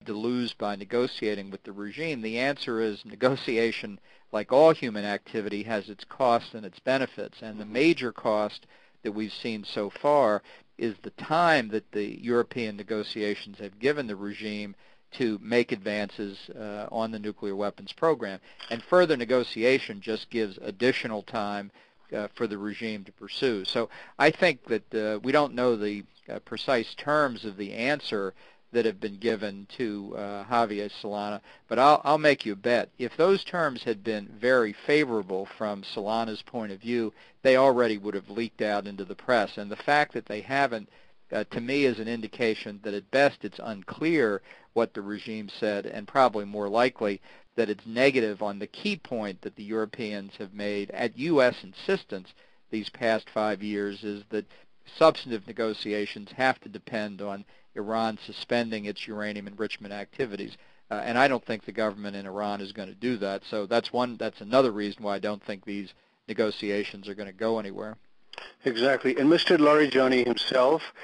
to lose by negotiating with the regime? The answer is negotiation, like all human activity, has its costs and its benefits. And the major cost that we've seen so far is the time that the European negotiations have given the regime to make advances on the nuclear weapons program. And further negotiation just gives additional time for the regime to pursue. So I think that we don't know the precise terms of the answer that have been given to Javier Solana, but I'll make you a bet. If those terms had been very favorable from Solana's point of view, they already would have leaked out into the press. And the fact that they haven't, to me, is an indication that at best it's unclear what the regime said, and probably more likely that it's negative on the key point that the Europeans have made at U.S. insistence these past 5 years, is that substantive negotiations have to depend on Iran suspending its uranium enrichment activities. And I don't think the government in Iran is going to do that. So that's another reason why I don't think these negotiations are going to go anywhere. Exactly. And Mr. Larijani himself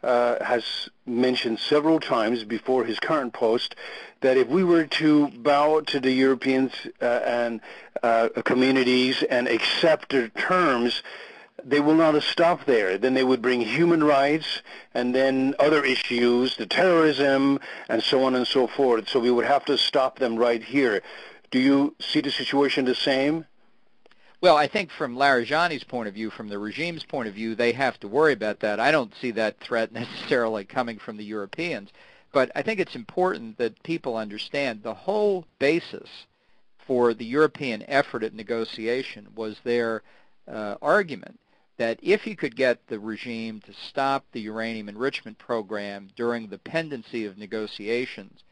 has mentioned several times before his current post that if we were to bow to the Europeans and communities and accept their terms, they will not stop there. Then they would bring human rights and then other issues, the terrorism, and so on and so forth. So we would have to stop them right here. Do you see the situation the same? Well, I think from Larijani's point of view, from the regime's point of view, they have to worry about that. I don't see that threat necessarily coming from the Europeans. But I think it's important that people understand the whole basis for the European effort at negotiation was their argument that if you could get the regime to stop the uranium enrichment program during the pendency of negotiations,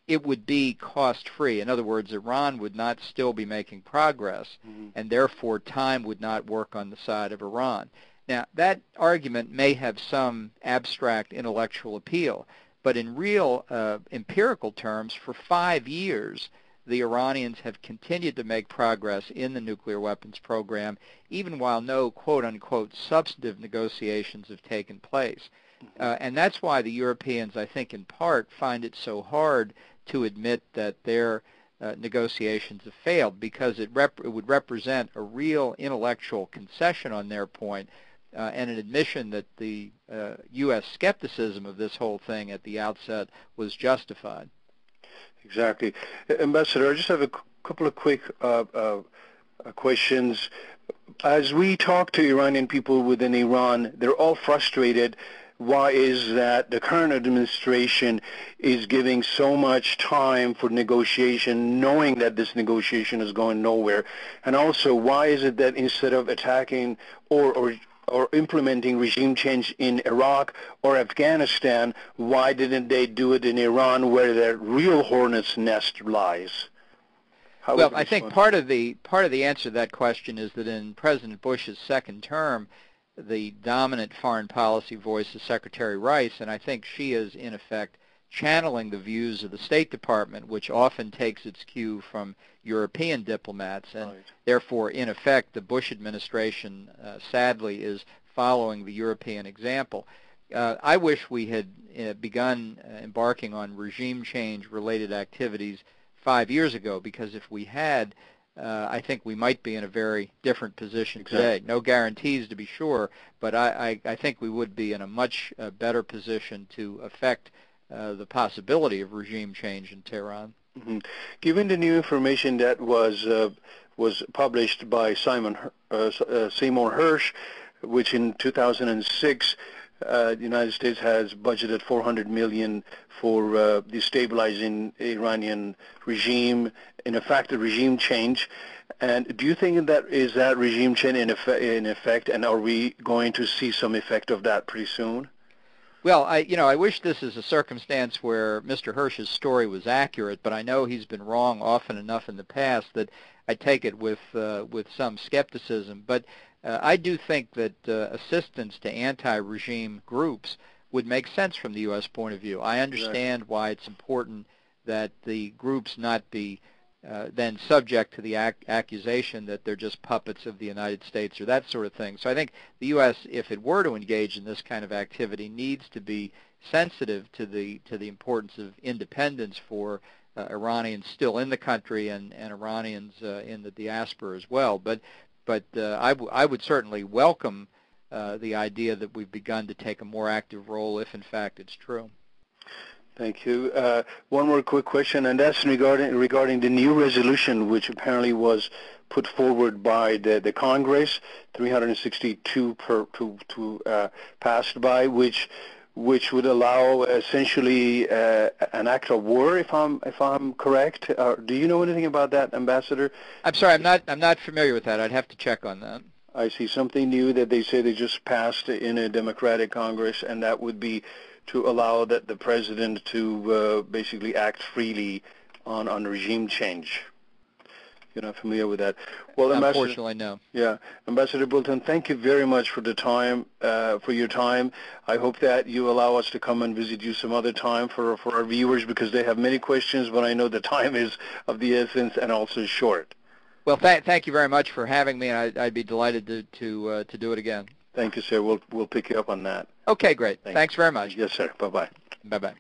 it would be cost-free. In other words, Iran would not still be making progress, and therefore time would not work on the side of Iran. Now, that argument may have some abstract intellectual appeal, but in real empirical terms, for 5 years, the Iranians have continued to make progress in the nuclear weapons program, even while no quote-unquote substantive negotiations have taken place. And that's why the Europeans, I think, in part, find it so hard to admit that their negotiations have failed, because it would represent a real intellectual concession on their point, and an admission that the U.S. skepticism of this whole thing at the outset was justified. Exactly. Ambassador, I just have a couple of quick questions. As we talk to Iranian people within Iran, they're all frustrated. Why is that the current administration is giving so much time for negotiation, knowing that this negotiation is going nowhere? And also, why is it that instead of attacking or implementing regime change in Iraq or Afghanistan, why didn't they do it in Iran, where the real hornet's nest lies? Well, I think part of the answer to that question is that in President Bush's second term, the dominant foreign policy voice is Secretary Rice, and I think she is, in effect, channeling the views of the State Department, which often takes its cue from European diplomats, and therefore, in effect, the Bush administration, sadly, is following the European example. I wish we had begun embarking on regime change-related activities 5 years ago, because if we had, I think we might be in a very different position today. No guarantees, to be sure, but I think we would be in a much better position to affect the possibility of regime change in Tehran. Given the new information that was published by Seymour Hersh, which in 2006 the United States has budgeted $400 million for destabilizing Iranian regime, in effect, a regime change. And do you think that is that regime change in effect, and are we going to see some effect of that pretty soon? Well, I wish this is a circumstance where Mr. Hersh's story was accurate, but I know he's been wrong often enough in the past that I take it with some skepticism. But I do think that assistance to anti-regime groups would make sense from the U.S. point of view. I understand why it's important that the groups not be then subject to the accusation that they're just puppets of the United States or that sort of thing. So I think the U.S., if it were to engage in this kind of activity, needs to be sensitive to the importance of independence for Iranians still in the country and Iranians in the diaspora as well. But I would certainly welcome the idea that we've begun to take a more active role if in fact it's true. Thank you. One more quick question, and that's regarding the new resolution, which apparently was put forward by the Congress, 362 passed by, which would allow essentially an act of war, if I'm correct. Do you know anything about that, Ambassador? I'm sorry, I'm not familiar with that. I'd have to check on that. I see something new that they say they just passed in a Democratic Congress, and that would be to allow the president to basically act freely on regime change. You're not familiar with that? Well, unfortunately, no. Yeah, Ambassador Bolton, thank you very much for the time, for your time. I hope that you allow us to come and visit you some other time for our viewers, because they have many questions, but I know the time is of the essence and also short. Well, thank you very much for having me, and I'd be delighted to do it again. Thank you, sir. We'll pick you up on that. Okay, great. Thanks very much. Yes, sir. Bye-bye. Bye-bye.